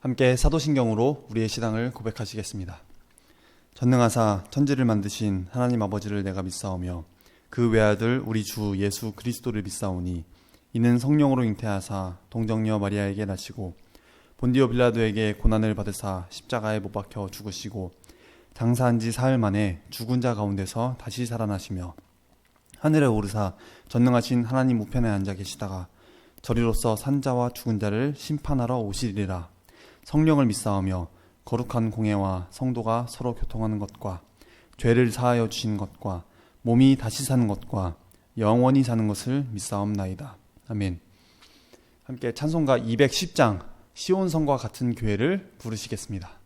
함께 사도신경으로 우리의 신앙을 고백하시겠습니다. 전능하사 천지를 만드신 하나님 아버지를 내가 믿사오며 그 외아들 우리 주 예수 그리스도를 믿사오니 이는 성령으로 잉태하사 동정녀 마리아에게 나시고 본디오 빌라도에게 고난을 받으사 십자가에 못 박혀 죽으시고 장사한 지 사흘 만에 죽은 자 가운데서 다시 살아나시며 하늘에 오르사 전능하신 하나님 우편에 앉아 계시다가 저리로서 산자와 죽은 자를 심판하러 오시리라. 성령을 믿사오며 거룩한 공회와 성도가 서로 교통하는 것과 죄를 사하여 주신 것과 몸이 다시 사는 것과 영원히 사는 것을 믿사옵나이다. 아멘. 함께 찬송가 210장 시온성과 같은 교회를 부르시겠습니다.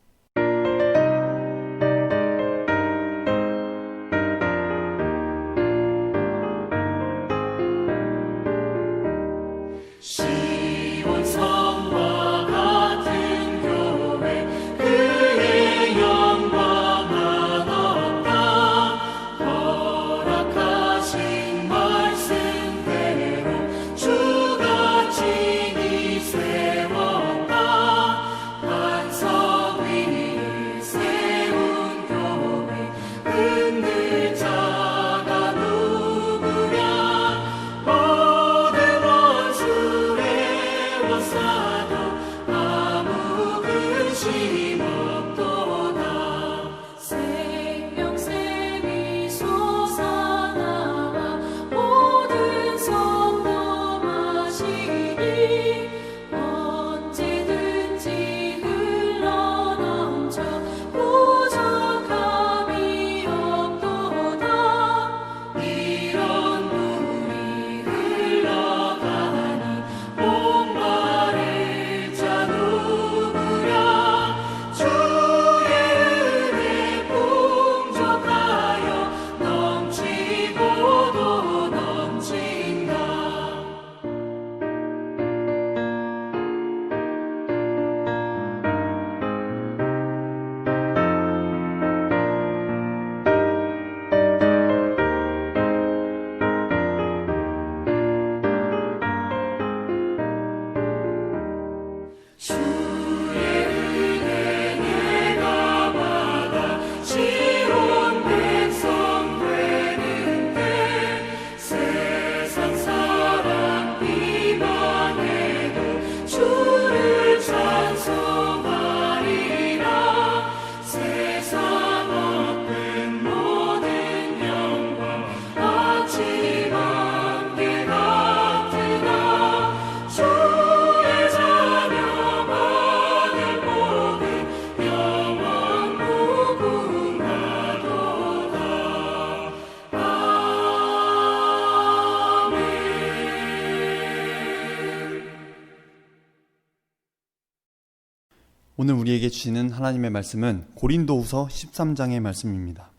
오늘 우리에게 주시는 하나님의 말씀은 고린도후서 13장의 말씀입니다.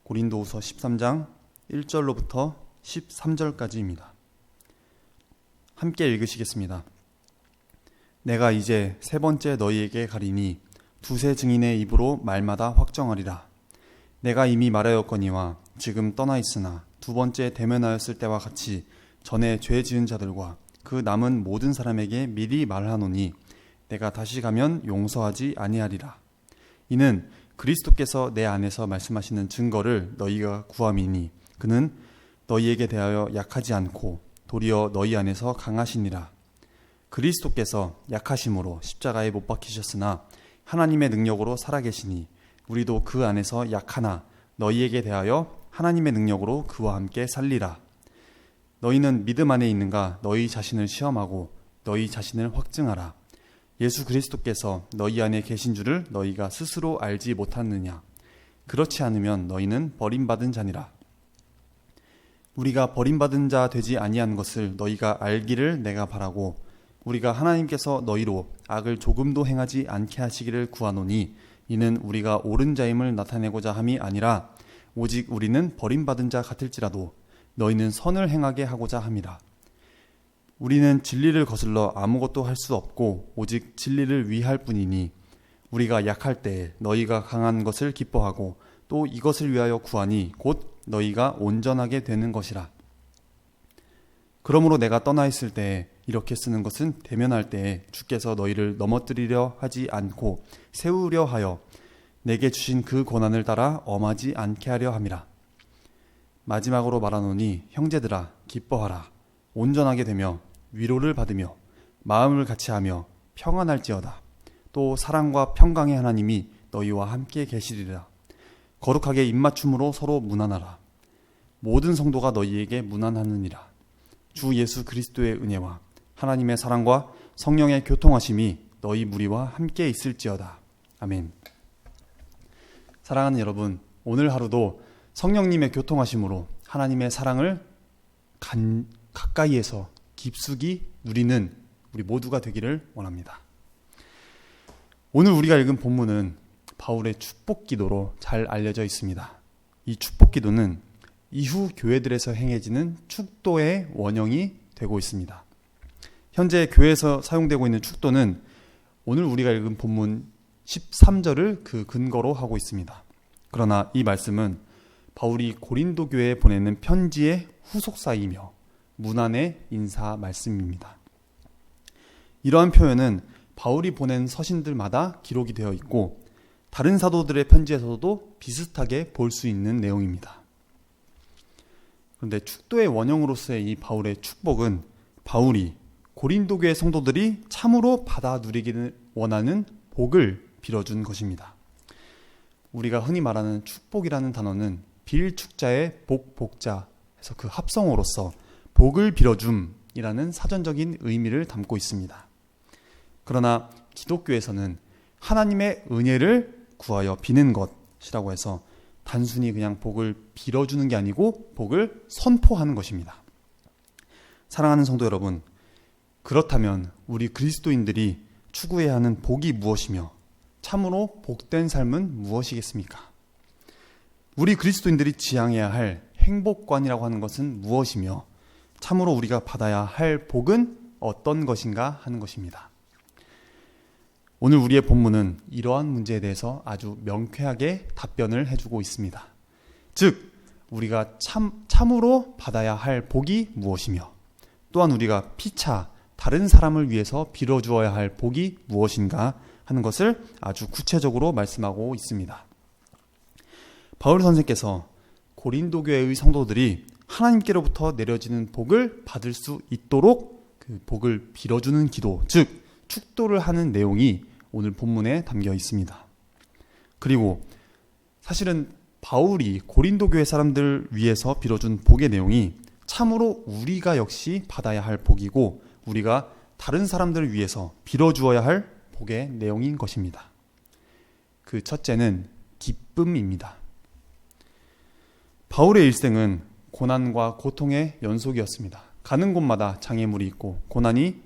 고린도후서 13장 1절로부터 13절까지입니다. 함께 읽으시겠습니다. 내가 이제 세 번째 너희에게 가리니 두세 증인의 입으로 말마다 확정하리라. 내가 이미 말하였거니와 지금 떠나 있으나 두 번째 대면하였을 때와 같이 전에 죄 지은 자들과 그 남은 모든 사람에게 미리 말하노니 내가 다시 가면 용서하지 아니하리라. 이는 그리스도께서 내 안에서 말씀하시는 증거를 너희가 구함이니 그는 너희에게 대하여 약하지 않고 도리어 너희 안에서 강하시니라. 그리스도께서 약하심으로 십자가에 못 박히셨으나 하나님의 능력으로 살아계시니 우리도 그 안에서 약하나 너희에게 대하여 하나님의 능력으로 그와 함께 살리라. 너희는 믿음 안에 있는가 너희 자신을 시험하고 너희 자신을 확증하라. 예수 그리스도께서 너희 안에 계신 줄을 너희가 스스로 알지 못하느냐. 그렇지 않으면 너희는 버림받은 자니라. 우리가 버림받은 자 되지 아니한 것을 너희가 알기를 내가 바라고 우리가 하나님께서 너희로 악을 조금도 행하지 않게 하시기를 구하노니 이는 우리가 옳은 자임을 나타내고자 함이 아니라 오직 우리는 버림받은 자 같을지라도 너희는 선을 행하게 하고자 함이라. 우리는 진리를 거슬러 아무것도 할 수 없고 오직 진리를 위할 뿐이니 우리가 약할 때에 너희가 강한 것을 기뻐하고 또 이것을 위하여 구하니 곧 너희가 온전하게 되는 것이라. 그러므로 내가 떠나 있을 때에 이렇게 쓰는 것은 대면할 때에 주께서 너희를 넘어뜨리려 하지 않고 세우려 하여 내게 주신 그 고난을 따라 엄하지 않게 하려 함이라. 마지막으로 말하노니 형제들아 기뻐하라. 온전하게 되며 위로를 받으며 마음을 같이하며 평안할지어다. 또 사랑과 평강의 하나님이 너희와 함께 계시리라. 거룩하게 입맞춤으로 서로 문안하라. 모든 성도가 너희에게 문안하느니라. 주 예수 그리스도의 은혜와 하나님의 사랑과 성령의 교통하심이 너희 무리와 함께 있을지어다. 아멘. 사랑하는 여러분, 오늘 하루도 성령님의 교통하심으로 하나님의 사랑을 가까이에서 깊숙이 누리는 우리 모두가 되기를 원합니다. 오늘 우리가 읽은 본문은 바울의 축복기도로 잘 알려져 있습니다. 이 축복기도는 이후 교회들에서 행해지는 축도의 원형이 되고 있습니다. 현재 교회에서 사용되고 있는 축도는 오늘 우리가 읽은 본문 13절을 그 근거로 하고 있습니다. 그러나 이 말씀은 바울이 고린도 교회에 보내는 편지의 후속사이며 문안의 인사 말씀입니다. 이러한 표현은 바울이 보낸 서신들마다 기록이 되어 있고 다른 사도들의 편지에서도 비슷하게 볼 수 있는 내용입니다. 그런데 축도의 원형으로서의 이 바울의 축복은 바울이 고린도 교회 성도들이 참으로 받아 누리기를 원하는 복을 빌어준 것입니다. 우리가 흔히 말하는 축복이라는 단어는 빌축자의 복자에서 그 합성어로서 복을 빌어줌이라는 사전적인 의미를 담고 있습니다. 그러나 기독교에서는 하나님의 은혜를 구하여 비는 것이라고 해서 단순히 그냥 복을 빌어주는 게 아니고 복을 선포하는 것입니다. 사랑하는 성도 여러분, 그렇다면 우리 그리스도인들이 추구해야 하는 복이 무엇이며 참으로 복된 삶은 무엇이겠습니까? 우리 그리스도인들이 지향해야 할 행복관이라고 하는 것은 무엇이며 참으로 우리가 받아야 할 복은 어떤 것인가 하는 것입니다. 오늘 우리의 본문은 이러한 문제에 대해서 아주 명쾌하게 답변을 해주고 있습니다. 즉, 우리가 참으로 받아야 할 복이 무엇이며 또한 우리가 피차 다른 사람을 위해서 빌어주어야 할 복이 무엇인가 하는 것을 아주 구체적으로 말씀하고 있습니다. 바울 선생께서 고린도 교회의 성도들이 하나님께로부터 내려지는 복을 받을 수 있도록 그 복을 빌어주는 기도, 즉 축도를 하는 내용이 오늘 본문에 담겨 있습니다. 그리고 사실은 바울이 고린도 교회 사람들 위해서 빌어준 복의 내용이 참으로 우리가 역시 받아야 할 복이고 우리가 다른 사람들을 위해서 빌어주어야 할 복의 내용인 것입니다. 그 첫째는 기쁨입니다. 바울의 일생은 고난과 고통의 연속이었습니다. 가는 곳마다 장애물이 있고 고난이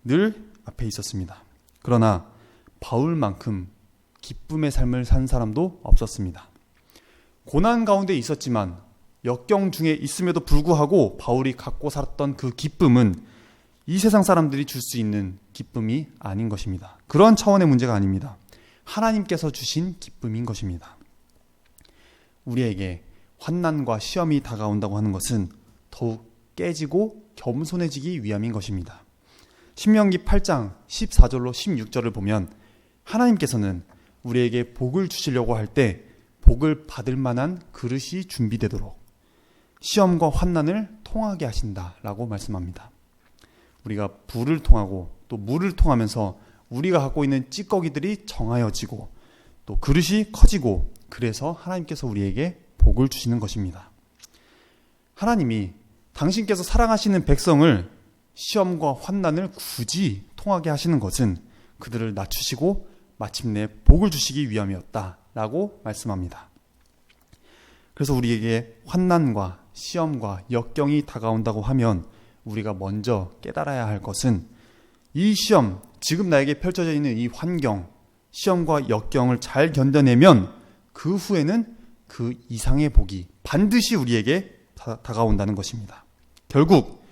늘 앞에 있었습니다. 그러나 바울만큼 기쁨의 삶을 산 사람도 없었습니다. 고난 가운데 있었지만 역경 중에 있음에도 불구하고 바울이 갖고 살았던 그 기쁨은 이 세상 사람들이 줄 수 있는 기쁨이 아닌 것입니다. 그런 차원의 문제가 아닙니다. 하나님께서 주신 기쁨인 것입니다. 우리에게 환난과 시험이 다가온다고 하는 것은 더욱 깨지고 겸손해지기 위함인 것입니다. 신명기 8장 14절로 16절을 보면 하나님께서는 우리에게 복을 주시려고 할 때 복을 받을 만한 그릇이 준비되도록 시험과 환난을 통하게 하신다라고 말씀합니다. 우리가 불을 통하고 또 물을 통하면서 우리가 갖고 있는 찌꺼기들이 정하여지고 또 그릇이 커지고 그래서 하나님께서 우리에게 복을 주시는 것입니다. 하나님이 당신께서 사랑하시는 백성을 시험과 환난을 굳이 통하게 하시는 것은 그들을 낮추시고 마침내 복을 주시기 위함이었다라고 말씀합니다. 그래서 우리에게 환난과 시험과 역경이 다가온다고 하면 우리가 먼저 깨달아야 할 것은 이 시험, 지금 나에게 펼쳐져 있는 이 환경, 시험과 역경을 잘 견뎌내면 그 후에는 그 이상의 복이 반드시 우리에게 다가온다는 것입니다. 결국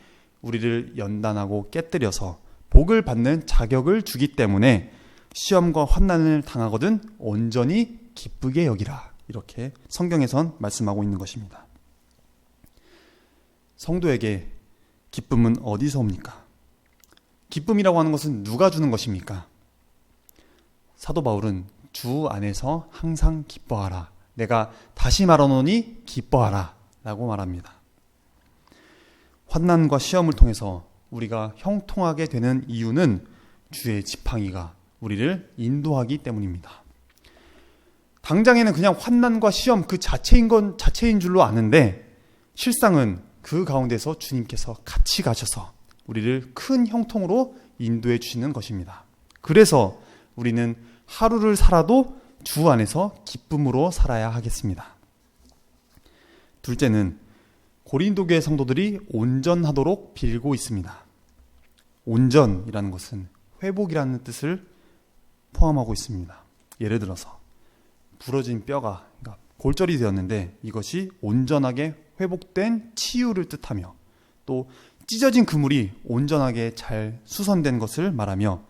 우리를 연단하고 깨뜨려서 복을 받는 자격을 주기 때문에 시험과 환난을 당하거든 온전히 기쁘게 여기라. 이렇게 성경에선 말씀하고 있는 것입니다. 성도에게 기쁨은 어디서 옵니까? 기쁨이라고 하는 것은 누가 주는 것입니까? 사도 바울은 주 안에서 항상 기뻐하라. 내가 다시 말하노니 기뻐하라 라고 말합니다. 환난과 시험을 통해서 우리가 형통하게 되는 이유는 주의 지팡이가 우리를 인도하기 때문입니다. 당장에는 그냥 환난과 시험 그 자체인 줄로 아는데 실상은 그 가운데서 주님께서 같이 가셔서 우리를 큰 형통으로 인도해 주시는 것입니다. 그래서 우리는 하루를 살아도 주 안에서 기쁨으로 살아야 하겠습니다. 둘째는 고린도 교회 성도들이 온전하도록 빌고 있습니다. 온전이라는 것은 회복이라는 뜻을 포함하고 있습니다. 예를 들어서 부러진 뼈가 골절이 되었는데 이것이 온전하게 회복된 치유를 뜻하며, 또 찢어진 그물이 온전하게 잘 수선된 것을 말하며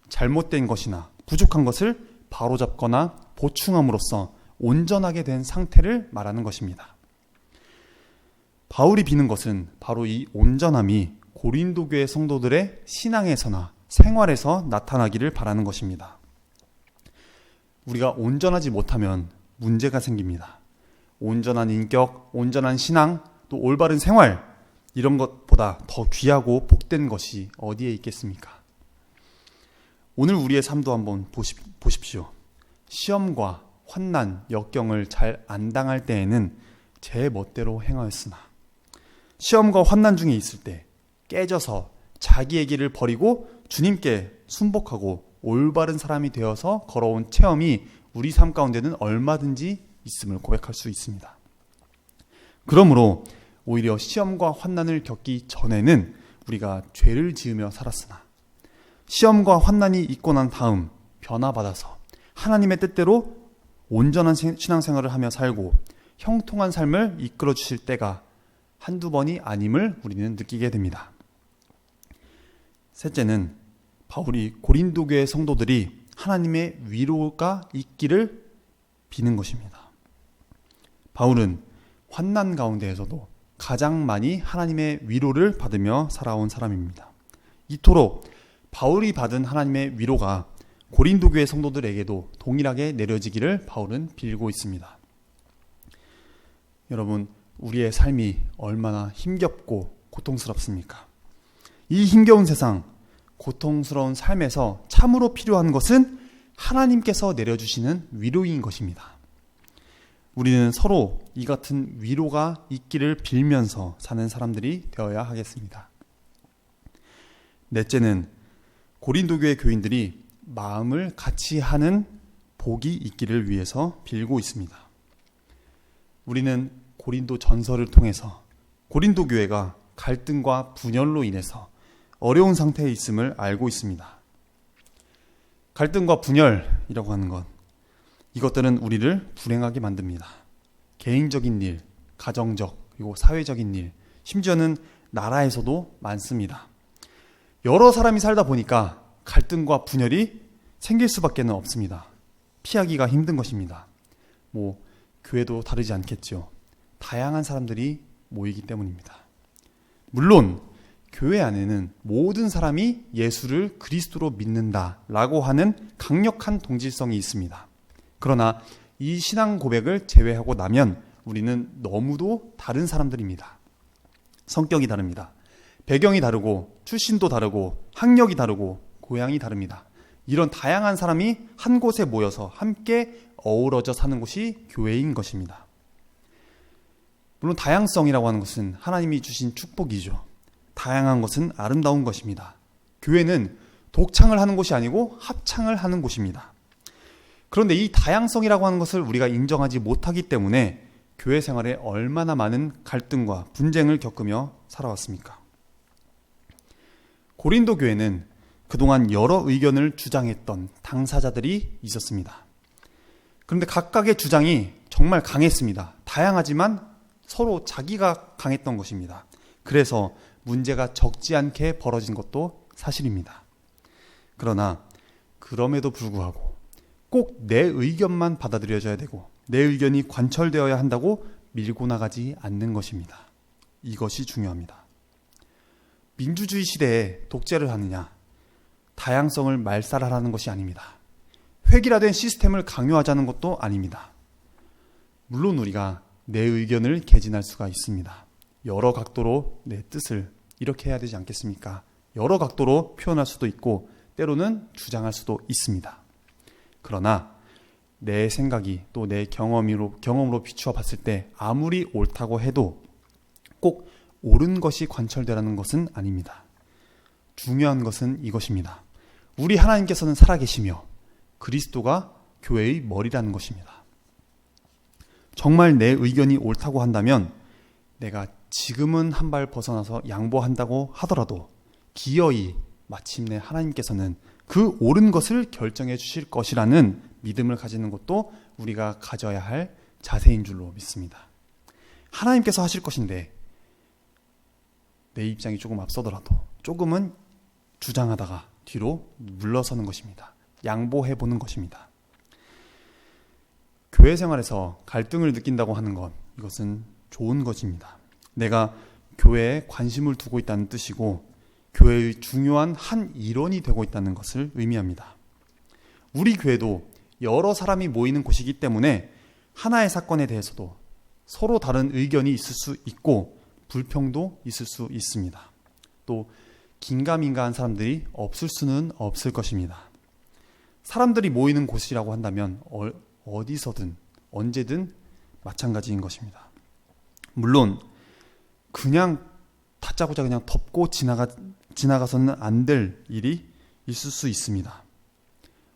잘못된 것이나 부족한 것을 바로잡거나 보충함으로써 온전하게 된 상태를 말하는 것입니다. 바울이 비는 것은 바로 이 온전함이 고린도 교회 성도들의 신앙에서나 생활에서 나타나기를 바라는 것입니다. 우리가 온전하지 못하면 문제가 생깁니다. 온전한 인격, 온전한 신앙, 또 올바른 생활, 이런 것보다 더 귀하고 복된 것이 어디에 있겠습니까? 오늘 우리의 삶도 한번 보십시오. 시험과 환난, 역경을 잘 안 당할 때에는 제 멋대로 행하였으나 시험과 환난 중에 있을 때 깨져서 자기의 길을 버리고 주님께 순복하고 올바른 사람이 되어서 걸어온 체험이 우리 삶 가운데는 얼마든지 있음을 고백할 수 있습니다. 그러므로 오히려 시험과 환난을 겪기 전에는 우리가 죄를 지으며 살았으나 시험과 환난이 있고 난 다음 변화받아서 하나님의 뜻대로 온전한 신앙생활을 하며 살고 형통한 삶을 이끌어 주실 때가 한두 번이 아님을 우리는 느끼게 됩니다. 셋째는 바울이 고린도 교회 성도들이 하나님의 위로가 있기를 비는 것입니다. 바울은 환난 가운데에서도 가장 많이 하나님의 위로를 받으며 살아온 사람입니다. 이토록 바울이 받은 하나님의 위로가 고린도 교회 성도들에게도 동일하게 내려지기를 바울은 빌고 있습니다. 여러분, 우리의 삶이 얼마나 힘겹고 고통스럽습니까? 이 힘겨운 세상, 고통스러운 삶에서 참으로 필요한 것은 하나님께서 내려주시는 위로인 것입니다. 우리는 서로 이 같은 위로가 있기를 빌면서 사는 사람들이 되어야 하겠습니다. 넷째는 고린도 교회 교인들이 마음을 같이 하는 복이 있기를 위해서 빌고 있습니다. 우리는 고린도 전서를 통해서 고린도 교회가 갈등과 분열로 인해서 어려운 상태에 있음을 알고 있습니다. 갈등과 분열이라고 하는 것, 이것들은 우리를 불행하게 만듭니다. 개인적인 일, 가정적, 그리고 사회적인 일, 심지어는 나라에서도 많습니다. 여러 사람이 살다 보니까 갈등과 분열이 생길 수밖에 없습니다. 피하기가 힘든 것입니다. 교회도 다르지 않겠죠. 다양한 사람들이 모이기 때문입니다. 물론 교회 안에는 모든 사람이 예수를 그리스도로 믿는다라고 하는 강력한 동질성이 있습니다. 그러나 이 신앙 고백을 제외하고 나면 우리는 너무도 다른 사람들입니다. 성격이 다릅니다. 배경이 다르고 출신도 다르고 학력이 다르고 고향이 다릅니다. 이런 다양한 사람이 한 곳에 모여서 함께 어우러져 사는 곳이 교회인 것입니다. 물론 다양성이라고 하는 것은 하나님이 주신 축복이죠. 다양한 것은 아름다운 것입니다. 교회는 독창을 하는 곳이 아니고 합창을 하는 곳입니다. 그런데 이 다양성이라고 하는 것을 우리가 인정하지 못하기 때문에 교회 생활에 얼마나 많은 갈등과 분쟁을 겪으며 살아왔습니까? 고린도 교회는 그동안 여러 의견을 주장했던 당사자들이 있었습니다. 그런데 각각의 주장이 정말 강했습니다. 다양하지만 서로 자기가 강했던 것입니다. 그래서 문제가 적지 않게 벌어진 것도 사실입니다. 그러나 그럼에도 불구하고 꼭 내 의견만 받아들여져야 되고 내 의견이 관철되어야 한다고 밀고 나가지 않는 것입니다. 이것이 중요합니다. 민주주의 시대에 독재를 하느냐, 다양성을 말살하라는 것이 아닙니다. 획일화된 시스템을 강요하자는 것도 아닙니다. 물론 우리가 내 의견을 개진할 수가 있습니다. 여러 각도로 내 뜻을 이렇게 해야 되지 않겠습니까? 여러 각도로 표현할 수도 있고 때로는 주장할 수도 있습니다. 그러나 내 생각이 또 내 경험으로 비추어 봤을 때 아무리 옳다고 해도 꼭 옳은 것이 관철되라는 것은 아닙니다. 중요한 것은 이것입니다. 우리 하나님께서는 살아계시며 그리스도가 교회의 머리라는 것입니다. 정말 내 의견이 옳다고 한다면 내가 지금은 한 발 벗어나서 양보한다고 하더라도 기어이 마침내 하나님께서는 그 옳은 것을 결정해 주실 것이라는 믿음을 가지는 것도 우리가 가져야 할 자세인 줄로 믿습니다. 하나님께서 하실 것인데 내 입장이 조금 앞서더라도 조금은 주장하다가 뒤로 물러서는 것입니다. 양보해보는 것입니다. 교회 생활에서 갈등을 느낀다고 하는 것, 이것은 좋은 것입니다. 내가 교회에 관심을 두고 있다는 뜻이고 교회의 중요한 한 일원이 되고 있다는 것을 의미합니다. 우리 교회도 여러 사람이 모이는 곳이기 때문에 하나의 사건에 대해서도 서로 다른 의견이 있을 수 있고 불평도 있을 수 있습니다. 또 긴가민가한 사람들이 없을 수는 없을 것입니다. 사람들이 모이는 곳이라고 한다면 어디서든 언제든 마찬가지인 것입니다. 물론 그냥 다짜고짜 그냥 덮고 지나가서는 안 될 일이 있을 수 있습니다.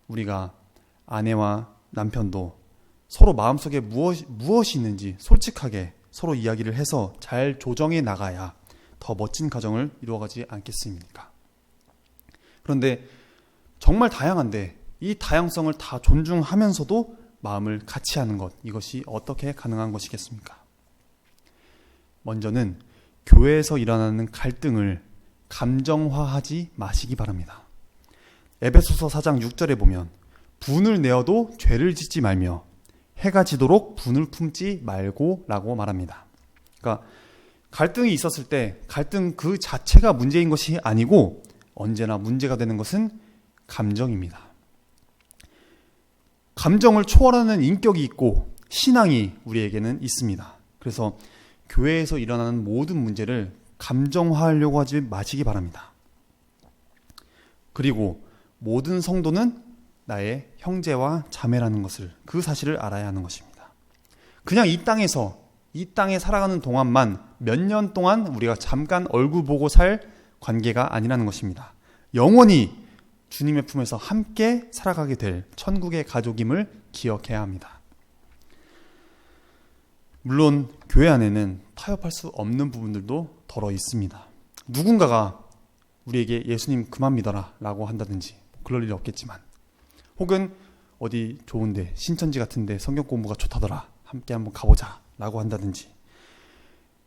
우리가 아내와 남편도 서로 마음속에 무엇이 있는지 솔직하게 서로 이야기를 해서 잘 조정해 나가야 더 멋진 가정을 이루어가지 않겠습니까? 그런데 정말 다양한데 이 다양성을 다 존중하면서도 마음을 같이 하는 것, 이것이 어떻게 가능한 것이겠습니까? 먼저는 교회에서 일어나는 갈등을 감정화하지 마시기 바랍니다. 에베소서 4장 6절에 보면 분을 내어도 죄를 짓지 말며 해가 지도록 분을 품지 말고 라고 말합니다. 그러니까 갈등이 있었을 때 갈등 그 자체가 문제인 것이 아니고 언제나 문제가 되는 것은 감정입니다. 감정을 초월하는 인격이 있고 신앙이 우리에게는 있습니다. 그래서 교회에서 일어나는 모든 문제를 감정화하려고 하지 마시기 바랍니다. 그리고 모든 성도는 나의 형제와 자매라는 것을, 그 사실을 알아야 하는 것입니다. 그냥 이 땅에 살아가는 동안만 몇 년 동안 우리가 잠깐 얼굴 보고 살 관계가 아니라는 것입니다. 영원히 주님의 품에서 함께 살아가게 될 천국의 가족임을 기억해야 합니다. 물론 교회 안에는 타협할 수 없는 부분들도 덜어 있습니다. 누군가가 우리에게 예수님 그만 믿어라 라고 한다든지 그럴 일이 없겠지만, 혹은 어디 좋은데 신천지 같은데 성경 공부가 좋다더라 함께 한번 가보자 라고 한다든지,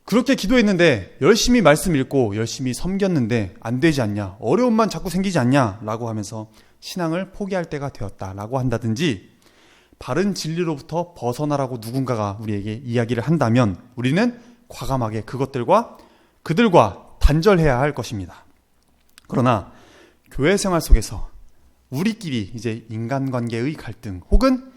그렇게 기도했는데 열심히 말씀 읽고 열심히 섬겼는데 안 되지 않냐, 어려움만 자꾸 생기지 않냐 라고 하면서 신앙을 포기할 때가 되었다 라고 한다든지, 바른 진리로부터 벗어나라고 누군가가 우리에게 이야기를 한다면 우리는 과감하게 그들과 단절해야 할 것입니다. 그러나 교회 생활 속에서 우리끼리 이제 인간관계의 갈등 혹은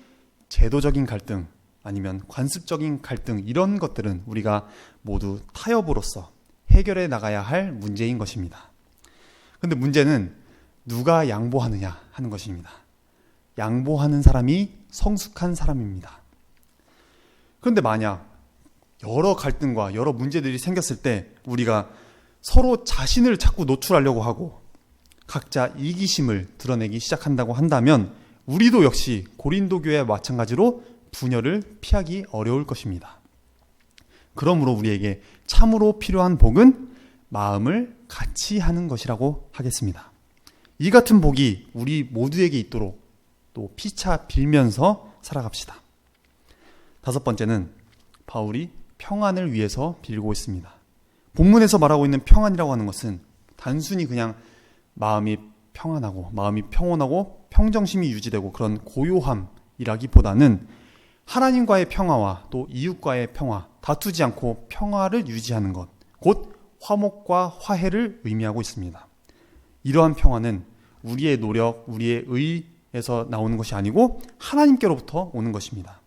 제도적인 갈등 아니면 관습적인 갈등, 이런 것들은 우리가 모두 타협으로서 해결해 나가야 할 문제인 것입니다. 그런데 문제는 누가 양보하느냐 하는 것입니다. 양보하는 사람이 성숙한 사람입니다. 그런데 만약 여러 갈등과 여러 문제들이 생겼을 때 우리가 서로 자신을 자꾸 노출하려고 하고 각자 이기심을 드러내기 시작한다고 한다면 우리도 역시 고린도 교회와 마찬가지로 분열을 피하기 어려울 것입니다. 그러므로 우리에게 참으로 필요한 복은 마음을 같이 하는 것이라고 하겠습니다. 이 같은 복이 우리 모두에게 있도록 또 피차 빌면서 살아갑시다. 다섯 번째는 바울이 평안을 위해서 빌고 있습니다. 본문에서 말하고 있는 평안이라고 하는 것은 단순히 그냥 마음이 평안하고 마음이 평온하고 평정심이 유지되고 그런 고요함이라기보다는 하나님과의 평화와 또 이웃과의 평화, 다투지 않고 평화를 유지하는 것, 곧 화목과 화해를 의미하고 있습니다. 이러한 평화는 우리의 노력, 우리의 의에서 나오는 것이 아니고 하나님께로부터 오는 것입니다.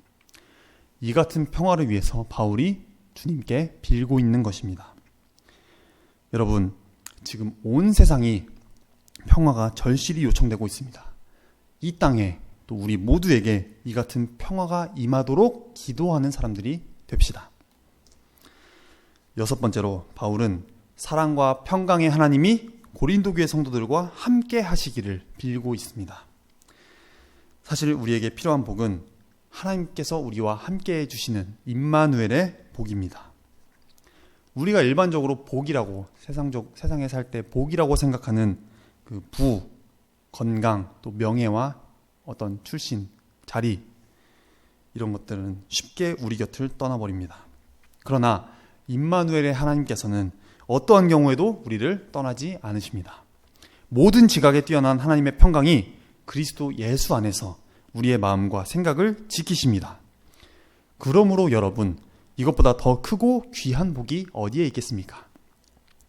이 같은 평화를 위해서 바울이 주님께 빌고 있는 것입니다. 여러분, 지금 온 세상이 평화가 절실히 요청되고 있습니다. 이 땅에 또 우리 모두에게 이 같은 평화가 임하도록 기도하는 사람들이 됩시다. 6번째로 바울은 사랑과 평강의 하나님이 고린도 교회 성도들과 함께 하시기를 빌고 있습니다. 사실 우리에게 필요한 복은 하나님께서 우리와 함께 해주시는 임마누엘의 복입니다. 우리가 일반적으로 복이라고 세상에 살 때 복이라고 생각하는 그 부, 건강, 또 명예와 어떤 출신, 자리 이런 것들은 쉽게 우리 곁을 떠나버립니다. 그러나 임마누엘의 하나님께서는 어떠한 경우에도 우리를 떠나지 않으십니다. 모든 지각에 뛰어난 하나님의 평강이 그리스도 예수 안에서 우리의 마음과 생각을 지키십니다. 그러므로 여러분, 이것보다 더 크고 귀한 복이 어디에 있겠습니까?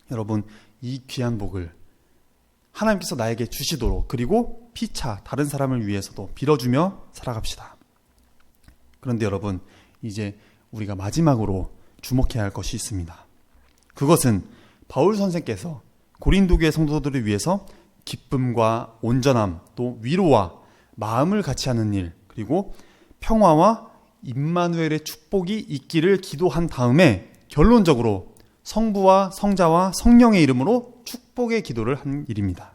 여러분, 이 귀한 복을 하나님께서 나에게 주시도록, 그리고 피차 다른 사람을 위해서도 빌어주며 살아갑시다. 그런데 여러분, 이제 우리가 마지막으로 주목해야 할 것이 있습니다. 그것은 바울 선생께서 고린도 교회 성도들을 위해서 기쁨과 온전함, 또 위로와 마음을 같이 하는 일, 그리고 평화와 임마누엘의 축복이 있기를 기도한 다음에 결론적으로 성부와 성자와 성령의 이름으로 축복의 기도를 한 일입니다.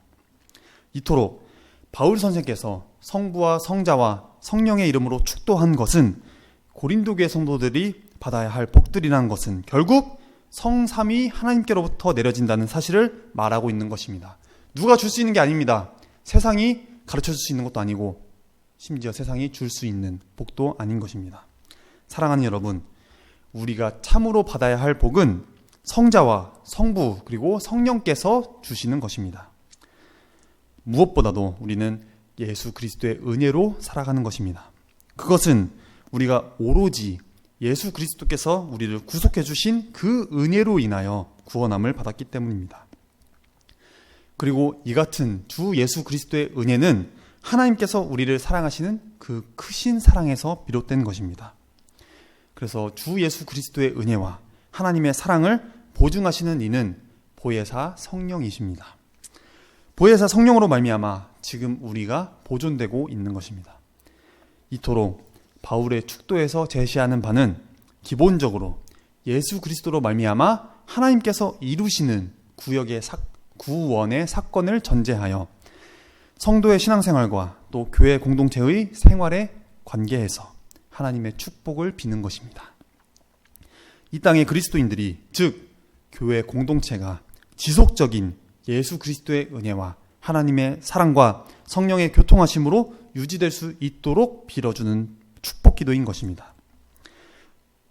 이토록 바울 선생께서 성부와 성자와 성령의 이름으로 축도한 것은 고린도 교회 성도들이 받아야 할 복들이라는 것은 결국 성삼위 하나님께로부터 내려진다는 사실을 말하고 있는 것입니다. 누가 줄 수 있는 게 아닙니다. 세상이 가르쳐 줄 수 있는 것도 아니고 심지어 세상이 줄 수 있는 복도 아닌 것입니다. 사랑하는 여러분, 우리가 참으로 받아야 할 복은 성자와 성부 그리고 성령께서 주시는 것입니다. 무엇보다도 우리는 예수 그리스도의 은혜로 살아가는 것입니다. 그것은 우리가 오로지 예수 그리스도께서 우리를 구속해 주신 그 은혜로 인하여 구원함을 받았기 때문입니다. 그리고 이 같은 주 예수 그리스도의 은혜는 하나님께서 우리를 사랑하시는 그 크신 사랑에서 비롯된 것입니다. 그래서 주 예수 그리스도의 은혜와 하나님의 사랑을 보증하시는 이는 보혜사 성령이십니다. 보혜사 성령으로 말미암아 지금 우리가 보존되고 있는 것입니다. 이토록 바울의 축도에서 제시하는 바는 기본적으로 예수 그리스도로 말미암아 하나님께서 이루시는 구원의 사건을 전제하여 성도의 신앙생활과 또 교회 공동체의 생활에 관계해서 하나님의 축복을 비는 것입니다. 이 땅의 그리스도인들이, 즉 교회 공동체가 지속적인 예수 그리스도의 은혜와 하나님의 사랑과 성령의 교통하심으로 유지될 수 있도록 빌어주는 축복 기도인 것입니다.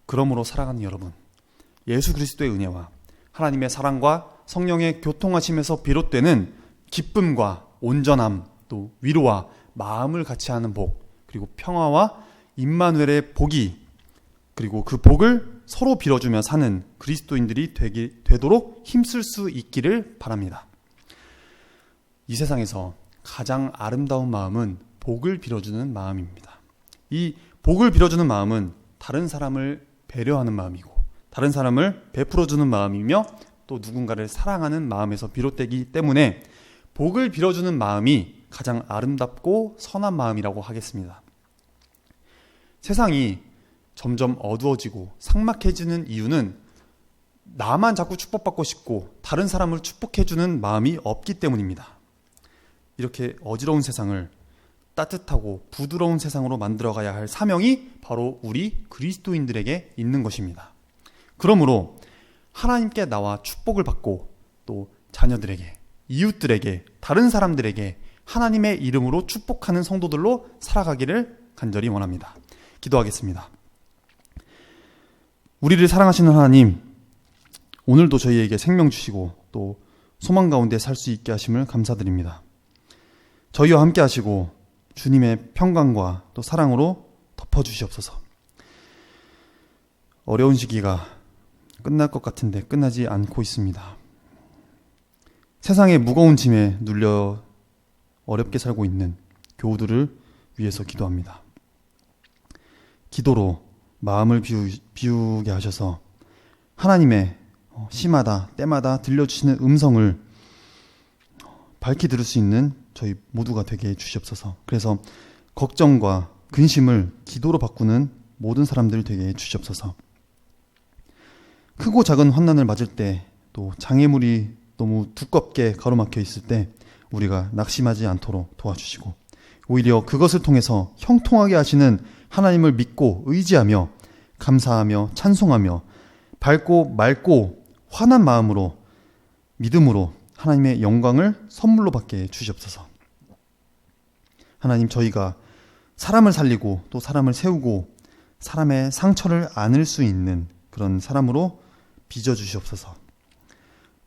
그러므로 사랑하는 여러분, 예수 그리스도의 은혜와 하나님의 사랑과 성령의 교통하심에서 비롯되는 기쁨과 온전함, 또 위로와 마음을 같이 하는 복, 그리고 평화와 임마누엘의 복이, 그리고 그 복을 서로 빌어주며 사는 그리스도인들이 되도록 힘쓸 수 있기를 바랍니다. 이 세상에서 가장 아름다운 마음은 복을 빌어주는 마음입니다. 이 복을 빌어주는 마음은 다른 사람을 배려하는 마음이고 다른 사람을 베풀어주는 마음이며 또 누군가를 사랑하는 마음에서 비롯되기 때문에 복을 빌어주는 마음이 가장 아름답고 선한 마음이라고 하겠습니다. 세상이 점점 어두워지고 삭막해지는 이유는 나만 자꾸 축복받고 싶고 다른 사람을 축복해주는 마음이 없기 때문입니다. 이렇게 어지러운 세상을 따뜻하고 부드러운 세상으로 만들어가야 할 사명이 바로 우리 그리스도인들에게 있는 것입니다. 그러므로 하나님께 나와 축복을 받고 또 자녀들에게, 이웃들에게, 다른 사람들에게 하나님의 이름으로 축복하는 성도들로 살아가기를 간절히 원합니다. 기도하겠습니다. 우리를 사랑하시는 하나님, 오늘도 저희에게 생명 주시고 또 소망 가운데 살 수 있게 하심을 감사드립니다. 저희와 함께 하시고 주님의 평강과 또 사랑으로 덮어주시옵소서. 어려운 시기가 끝날 것 같은데 끝나지 않고 있습니다. 세상의 무거운 짐에 눌려 어렵게 살고 있는 교우들을 위해서 기도합니다. 기도로 마음을 비우게 하셔서 하나님의 시마다 때마다 들려주시는 음성을 밝히 들을 수 있는 저희 모두가 되게 해주시옵소서. 그래서 걱정과 근심을 기도로 바꾸는 모든 사람들 되게 해주시옵소서. 크고 작은 환난을 맞을 때, 또 장애물이 너무 두껍게 가로막혀 있을 때 우리가 낙심하지 않도록 도와주시고, 오히려 그것을 통해서 형통하게 하시는 하나님을 믿고 의지하며 감사하며 찬송하며 밝고 맑고 환한 마음으로 믿음으로 하나님의 영광을 선물로 받게 해주시옵소서. 하나님, 저희가 사람을 살리고 또 사람을 세우고 사람의 상처를 안을 수 있는 그런 사람으로 빚어주시옵소서.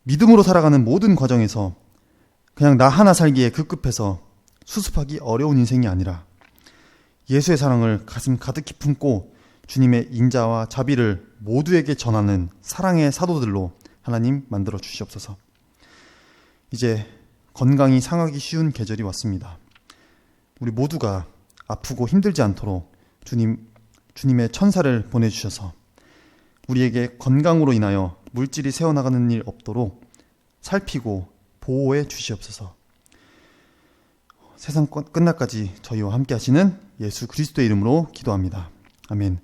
믿음으로 살아가는 모든 과정에서 그냥 나 하나 살기에 급급해서 수습하기 어려운 인생이 아니라 예수의 사랑을 가슴 가득히 품고 주님의 인자와 자비를 모두에게 전하는 사랑의 사도들로 하나님 만들어 주시옵소서. 이제 건강이 상하기 쉬운 계절이 왔습니다. 우리 모두가 아프고 힘들지 않도록 주님의 천사를 보내주셔서 우리에게 건강으로 인하여 물질이 새어나가는 일 없도록 살피고 보호해 주시옵소서. 세상 끝날까지 저희와 함께 하시는 예수 그리스도의 이름으로 기도합니다. 아멘.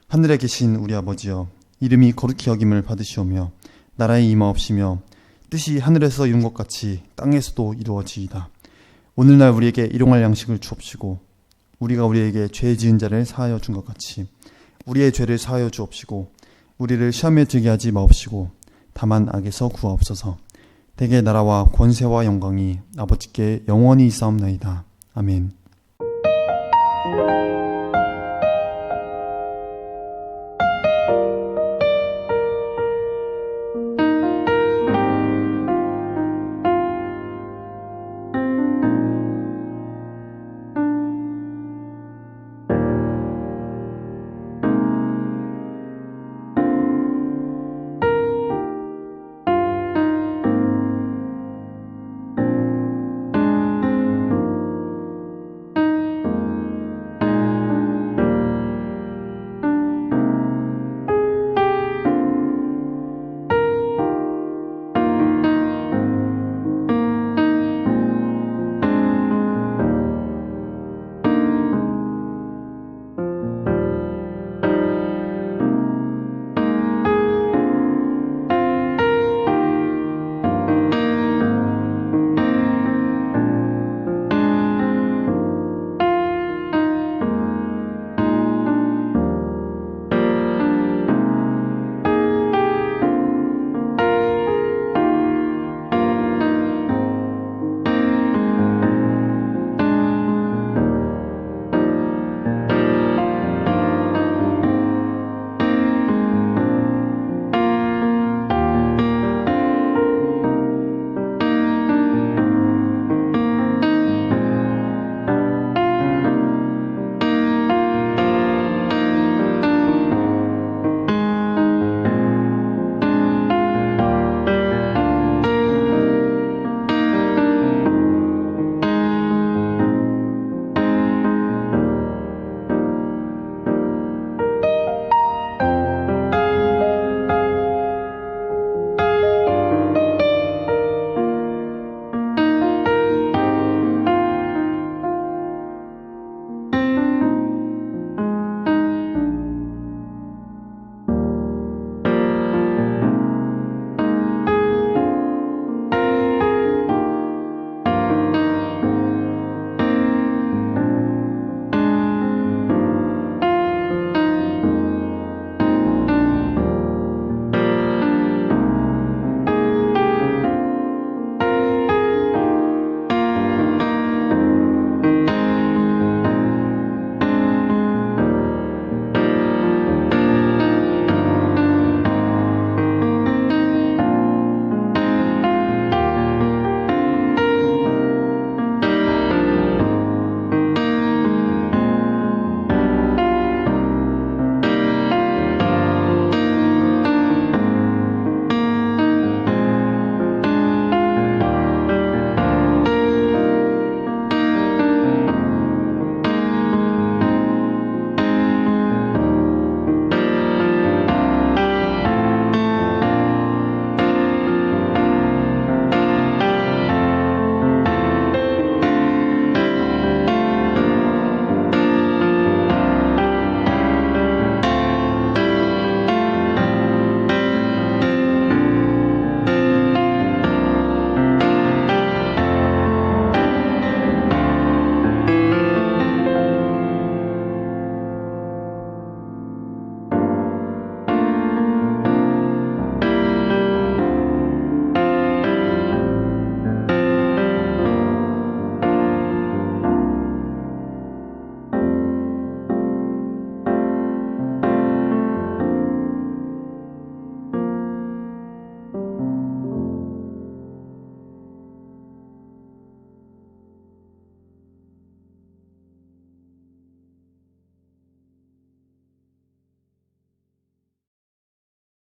하늘에 계신 우리 아버지여, 이름이 거룩히 여김을 받으시오며 나라의 임하옵시며 뜻이 하늘에서 이룬 것 같이 땅에서도 이루어지이다. 오늘날 우리에게 일용할 양식을 주옵시고 우리가 우리에게 죄 지은 자를 사하여 준 것 같이 우리의 죄를 사하여 주옵시고 우리를 시험에 들게 하지 마옵시고 다만 악에서 구하옵소서. 대개 나라와 권세와 영광이 아버지께 영원히 있사옵나이다. 아멘.